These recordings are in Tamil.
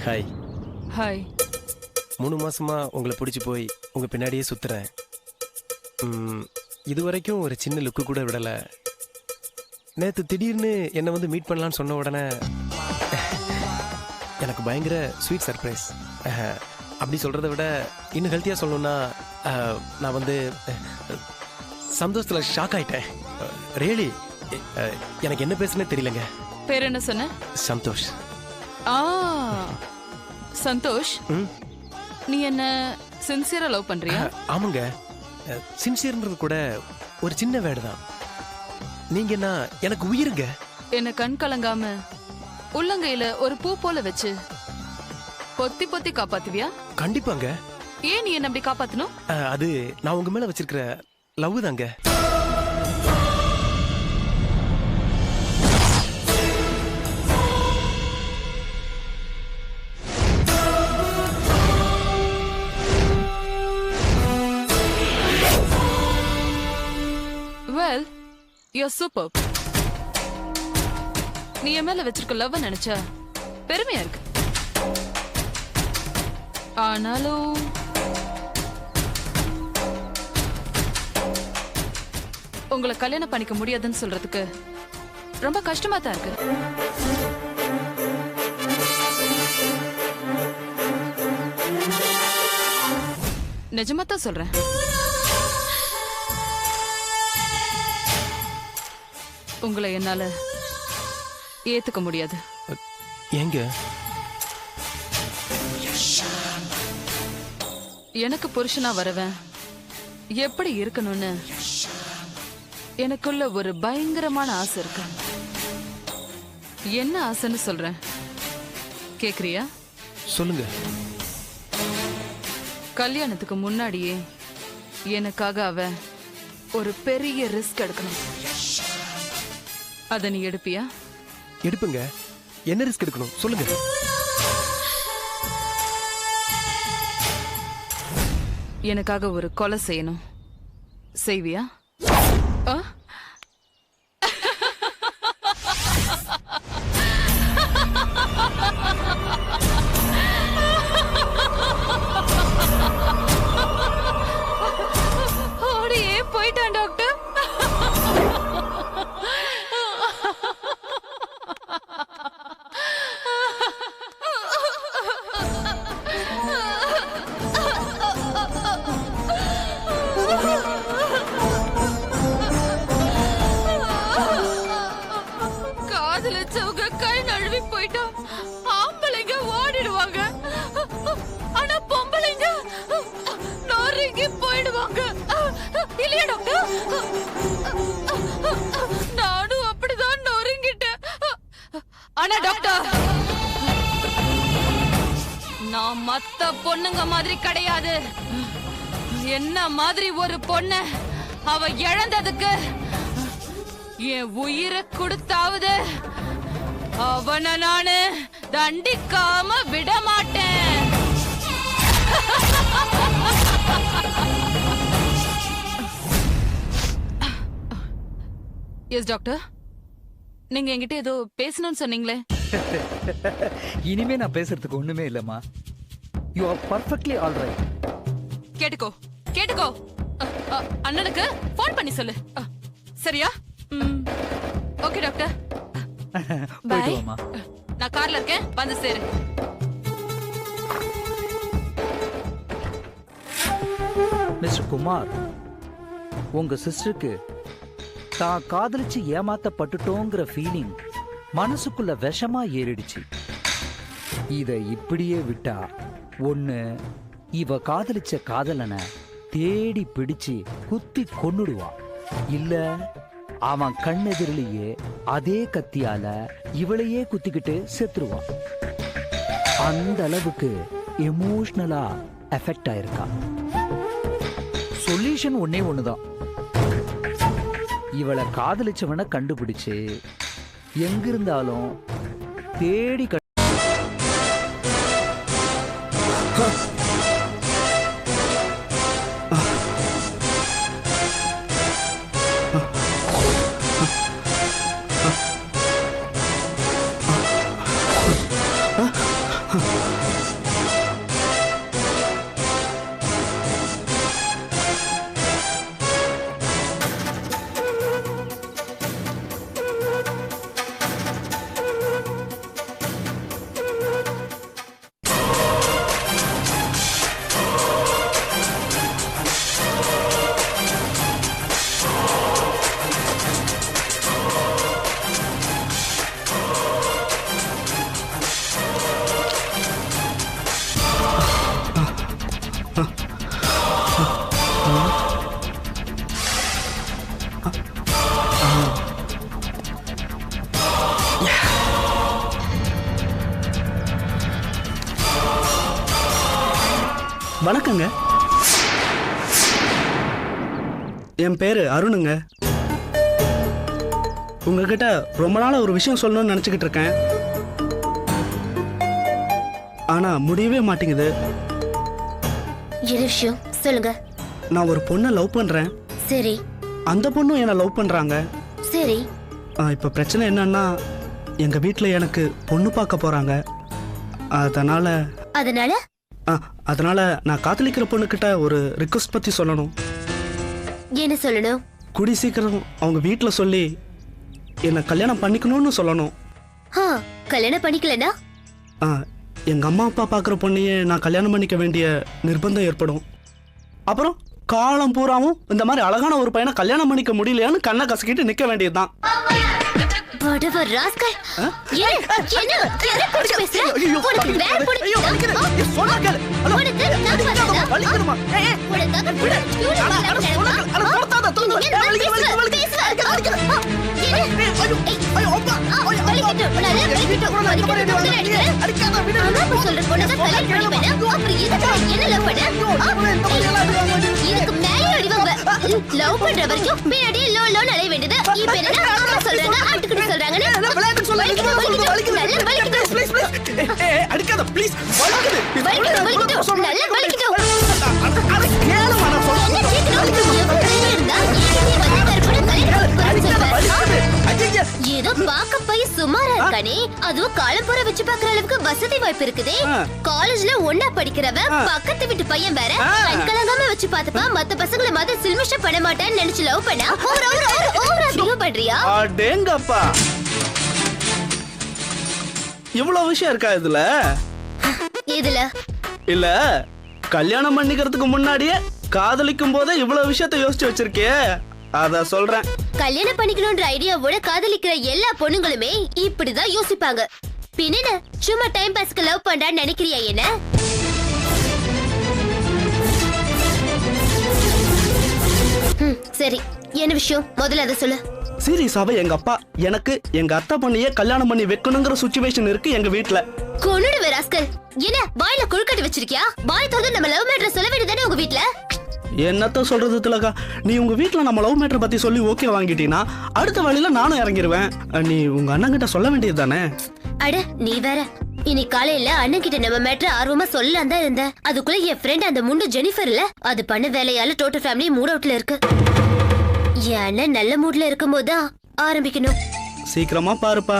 ஹாய். ஹாய். 3 மாசமா உங்களை பிடிச்சி போய் உங்க பின்னாடியே சுத்துறேன். இது வரைக்கும் ஒரு சின்ன லுக்கு கூட விடல. நேற்று திடீர்னு என்னை வந்து மீட் பண்ணலான்னு சொன்ன உடனே எனக்கு பயங்கர ஸ்வீட் சர்ப்ரைஸ். அப்படி சொல்றதை விட இன்னும் ஹெல்த்தியாக சொல்லணும்னா நான் வந்து சந்தோஷத்தில் ஷாக் ஆயிட்டேன். ரியலி எனக்கு என்ன பேசுனே தெரியலங்க. பேர் என்ன சொன்ன? சந்தோஷ். சந்தோஷ், நீ என்ன சின்சியரா லவ் பண்றியா? ஆமாங்க. சின்சியர்ன்றது கூட ஒரு சின்ன வேர்டு தான். நீங்க என்ன எனக்கு உயிருங்க. என்ன கண் கலங்காம உள்ளங்கையில ஒரு பூ போல வச்சு பொத்தி பொத்தி காப்பாத்துவியா? கண்டிப்பாங்க. ஏன் நீ என்ன அப்படி காப்பாத்தணும்? அது நான் உங்க மேல வச்சிருக்கிற லவ் தாங்க. Well, you're superb. நீ என் மேல வச்சிருக்க லவ் நினைச்சா பெருமையா இருக்கு. ஆனாலும் உங்களை கல்யாணம் பண்ணிக்க முடியாதுன்னு சொல்றதுக்கு ரொம்ப கஷ்டமா தான் இருக்கு. நிஜமா தான் சொல்றேன். உங்களை என்னால ஏத்துக்க முடியாது. ஏங்க? எனக்கு புருஷனா வரவன் எப்படி இருக்கணும்னு எனக்குள்ள ஒரு பயங்கரமான ஆசை இருக்கு. என்ன ஆசைன்னு சொல்றேன், கேக்குறியா? சொல்லுங்க. கல்யாணத்துக்கு முன்னாடியே எனக்காக அவன் ஒரு பெரிய ரிஸ்க் எடுக்கணும். அத நீ எடுப்பியா? எடுப்புங்க. என்ன ரிஸ்க் எடுக்கணும் சொல்லுங்க. எனக்காக ஒரு கொலை செய்யணும். செய்வியா? ஓடியே போயிட்டான் டாக்டர். காதலிச்சவங்க கை நழுவி போயிட்டா ஆம்பளைங்க ஓடிடுவாங்க. ஆனா பொம்பளைங்க நொறுங்கி போயிடுவாங்க. இல்லையா டாக்டர்? நானும் அப்படிதான் நொறுங்கிட்டேன். ஆனா டாக்டர், நான் மத்த பொண்ணுங்க மாதிரி கிடையாது. என்ன மாதிரி ஒரு பொண்ணு அவ இழந்ததுக்கு என் உயிரை கொடுத்தாவது அவனை நானு தண்டிக்காம விட மாட்டேன். எஸ் டாக்டர், நீங்க என்கிட்ட ஏதோ பேசணும்னு சொன்னீங்களே. இனிமே நான் பேசுறதுக்கு ஒண்ணுமே இல்லம்மா. You are perfectly all right. கேட்டுக்கோ கேட்டுக்கோ. அண்ணனுக்கு போன் பண்ணி சொல்லு. சரியா? Okay doctor. போயிட்டு வாமா. நான் கார்ல இருக்கேன், வந்து சேரு. மிஸ்டர் குமார், உங்க சிஸ்டருக்கு தான் காதலிச்சு ஏமாத்தப்பட்டுட்டோங்கிற ஃபீலிங் மனசுக்குள்ள விஷமா ஏறிடுச்சு. இத இப்படியே விட்டா ஒண்ணு இவ காதலிச்ச காதலனை தேடி பிடிச்சு குத்தி கொன்னுடுவா, இல்ல அவன் கண்ணெதிரிலேயே அதே கத்தியால இவளையே குத்திக்கிட்டு செத்துருவான். அந்த அளவுக்கு எமோஷனலா எஃபெக்ட் ஆயிருக்கா. சொல்யூஷன் ஒன்னே ஒண்ணுதான். இவளை காதலிச்சவனை கண்டுபிடிச்சு எங்கிருந்தாலும் தேடி Huh? வணக்கங்க. என் பேரு அருணுங்க. உங்ககிட்ட ரொம்ப நாளா ஒரு விஷயம் சொல்லணும்னு நினைச்சுக்கிட்டு இருக்கேன். ஆனா முடியவே மாட்டேங்குது. என்ன விஷயம் சொல்லுங்க. நான் ஒரு பொண்ணை லவ் பண்றேன். சரி அந்த பொண்ணும் என்ன லவ் பண்றாங்க. சரி. இப்ப பிரச்சனை என்னன்னா எங்க வீட்ல எனக்கு பொண்ணு பார்க்க போறாங்க. அதனால அதனால நான் காதலிக்கிற பொண்ணுகிட்ட ஒரு ரிக்வெஸ்ட் பத்தி சொல்லணும். என்ன சொல்லணும்? கூடி சீக்கிரம் அவங்க வீட்ல சொல்லி என்ன கல்யாணம் பண்ணிக்கணும்னு சொல்லணும். கல்யாணம் பண்ணிக்கலனா எங்க அம்மா அப்பா பாக்குற பொண்ணையே நான் கல்யாணம் பண்ணிக்க வேண்டிய நிர்பந்தம் ஏற்படும். அப்புறம் காலம் பூராவும் இந்த மாதிரி அழகான ஒரு பையனை கல்யாணம் பண்ணிக்க முடியலையான்னு கண்ணை கசக்கிட்டு நிக்க வேண்டியதுதான். லவ் பண்ற வரைக்கும் பின்னாடியே லோ லோன்னு அலைய வேண்டியது. இப்ப என்ன அம்மா சொல்றாங்க ஆட்டுக்குன்னு சொல்றாங்க. ஏதோ பாக்க போய் சுமாரா இருக்கானே, அதுவும் காலம்புற வச்சு பாக்குற அளவுக்கு வசதி வாய்ப்பு இருக்குதே. காலேஜ்ல ஒன்னா படிக்கிறவ பக்கத்து வீட்டு பையன் வேற கலங்காம வச்சு பாத்துப்பா. மத்த பசங்களை மாதிரி சில்மிஷம் பண்ண மாட்டேன்னு நினைச்சு லவ் பண்ணா ஓவரா பிஹேவ் பண்றியா? அடேங்கப்பா, இவ்வளவு விஷயம் இருக்கா இதுல? இதுல இல்ல, கல்யாணம் பண்ணிக்கிறதுக்கு முன்னாடியே காதலிக்கும் போதே இவ்வளவு விஷயத்தை யோசிச்சு வச்சிருக்கே, அத சொல்றேன். கல்யாணம் பண்ணிக்கணும்ன்ற ஐடியாவோட காதலிக்கிற எல்லா பொண்ணுங்களுமே இப்படிதான் யோசிப்பாங்க. பின்ன சும்மா டைம் பாஸ்க்கு லவ் பண்றான்னு நினைக்கிறியா என்ன? சரி, என்ன விஷயம் முதல்ல அதை சொல்லு. சீரியஸாவே எங்க அப்பா எனக்கு எங்க அத்தை பொண்ணையே கல்யாணம் பண்ணி வைக்கணுங்கிற சிச்சுவேஷன் இருக்கு எங்க வீட்ல. கொன்னுடுவே ராஸ்கல். என்ன வாயில குழுக்கட்டி வச்சிருக்கியா? வாய் திறந்து நம்ம லவ் மேட்டர் சொல்ல வேண்டியதானே உங்க வீட்ல? என்னத்த சொல்றது திலகா, நீ உங்க வீட்ல நம்ம லவ் மேட்டர் பத்தி சொல்லி ஓகே வாங்கிட்டீனா அடுத்த வழியில நானும் இறங்கிடுவேன். நீ உங்க அண்ணன் கிட்ட சொல்ல வேண்டியது தானே? அட நீ வேற. இன்னைக்கு காலையில அண்ணன் கிட்ட நம்ம மேட்டர் ஆர்வமா சொல்லலாம் தான் இருந்தேன். அதுக்குள்ள என் ஃப்ரெண்ட் அந்த முண்டு ஜெனிஃபர் இல்ல, அது பண்ண வேலையால டோட்டல் ஃபேமிலி மூட் அவுட்ல இருக்கு. என் அண்ணன் நல்ல மூட்ல இருக்கும் போதுதான் ஆரம்பிக்கணும். சீக்கிரமா பாருப்பா,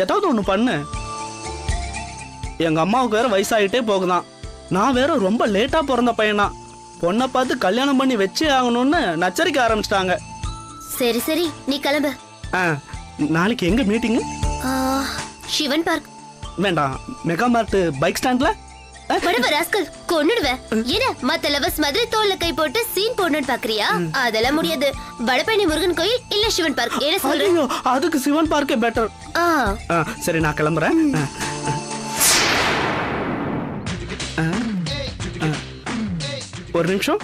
ஏதாவது ஒண்ணு பண்ணு. எங்க அம்மாவுக்கு வேற வயசாயிட்டே போகுதான். நான் வேற ரொம்ப லேட்டா பிறந்த பையனா. பொண்ணை பார்த்து கல்யாணம் பண்ணி வச்சே ஆகணும்னு நச்சரிக்க ஆரம்பிச்சிட்டாங்க. சரி சரி, நீ கிளம்பு. நாளைக்கு எங்க மீட்டிங்? சிவன் பார்க். வேண்டாம், மெகா மார்ட் பைக் ஸ்டாண்ட்ல. ராஸ்கல் கொன்னுடுவேன். என்ன மத்த லவர்ஸ் மாதிரி தோல்ல கை போட்டு சீன் போடணும்னு பாக்குறியா? அதெல்லாம் முடியாது. வடபழனி முருகன் கோயில் இல்ல சிவன் பார்க், என்ன சொல்றீங்க? அதுக்கு சிவன் பார்க்கே பெட்டர். சரி, நான் கிளம்புறேன். ஒரு நிமிஷம்.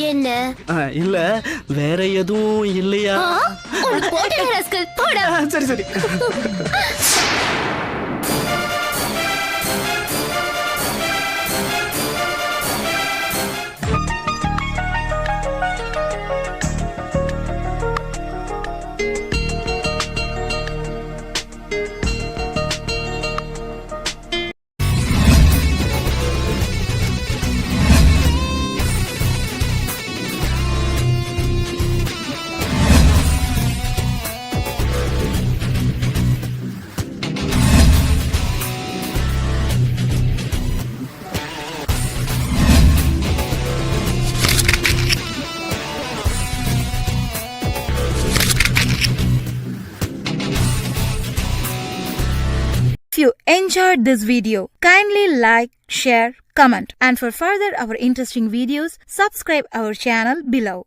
என்ன? இல்ல, வேற எதுவும் இல்லையா? சரி சரி. If you enjoyed this video, kindly like, share, comment, and for further our interesting videos, subscribe our channel below.